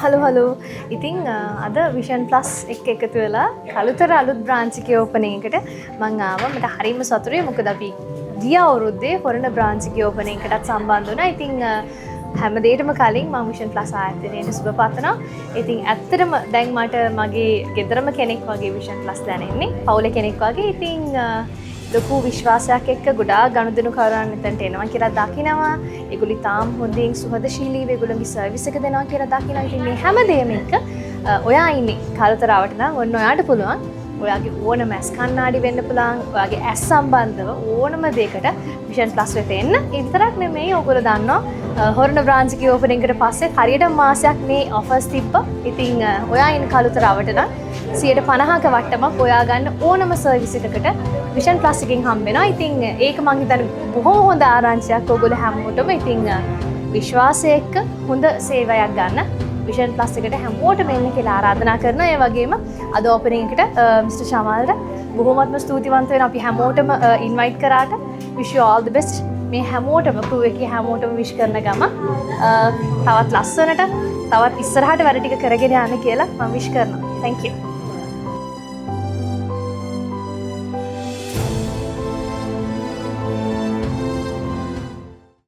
Hello ඉතින් අද vision plus එක එකතු වෙලා කළුතර අලුත් බ්‍රාන්ච් එකේ ඕපනින් එකට මම ආවා. මට හරිම සතුටුයි. මොකද අපි ගිය අවුරුද්දේ හොරණ බ්‍රාන්ච් එකේ ඕපනින් එකටත් සම්බන්ධ වුණා. ඉතින් හැම දෙයකටම කලින් මම විෂන් ප්ලස් ආයතනයට සුබ පතනවා. ඉතින් ඇත්තටම දැන් මට මගේ ගෙදරම කෙනෙක් වගේ විෂන් ප්ලස් දැනෙන්නේ. පවුලේ කෙනෙක් වගේ. ඉතින් ලොකු විශ්වාසයක් එක්ක ගොඩාක් ගනුදෙනු කරන්න එතනට එනවා කියලා දකිනවා. ඒගොල්ලෝ තාම හොඳින් සුහදශීලීව ඒගොල්ලෝගේ සර්විස් එක දෙනවා කියලා දකිනවා. ඉතින් මේ හැමදේම එක්ක ඔයා ඉන්නේ කලතරාවට නම් ඔන්න ඔයාට පුළුවන්. ඔයාගේ ඕනම ඇස් කණ්ණාඩි වෙන්න පුළුවන්. ඔයාගේ ඇස් සම්බන්ධව ඕනම දෙයකට විෂන් ප්ලස් වෙත එන්න. ඒ විතරක් නෙමෙයි ඔයගොල්ලෝ දන්නවා හොරණ බ්‍රාන්ච් එකේ ඕපනින් එකට පස්සේ හරියට මාසයක් මේ ඔෆර්ස් තිබ්බා. ඉතින් ඔයා ඉන්න කලතරාවට නම් 50%ක වට්ටමක් ඔයා ගන්න ඕනම සර්විස් එකකට විෂන් ප්ලස් එකකින් හම්බ වෙනවා. ඉතින් ඒක මං හිතන්නේ බොහොම හොඳ ආරංචියක් ඔයගොල්ලෝ හැමෝටම. ඉතින් විශ්වාසය එක්ක හොඳ සේවයක් ගන්න විෂන් ප්ලස් එකට හැමෝටම එන්න කියලා ආරාධනා කරනවා. ඒ වගේම අද ඕපනින් එකට මිස්ටර් ශමාල්ට බොහොමත්ම ස්තුතිවන්ත වෙනවා. අපි හැමෝටම ඉන්වයිට් කරාට wish you all the best. මේ හැමෝටම crew එකේ හැමෝටම wish කරන ගම තවත් ලස්සනට තවත් ඉස්සරහට වැඩ ටික කරගෙන යන්න කියලා මම wish කරනවා. Thank you.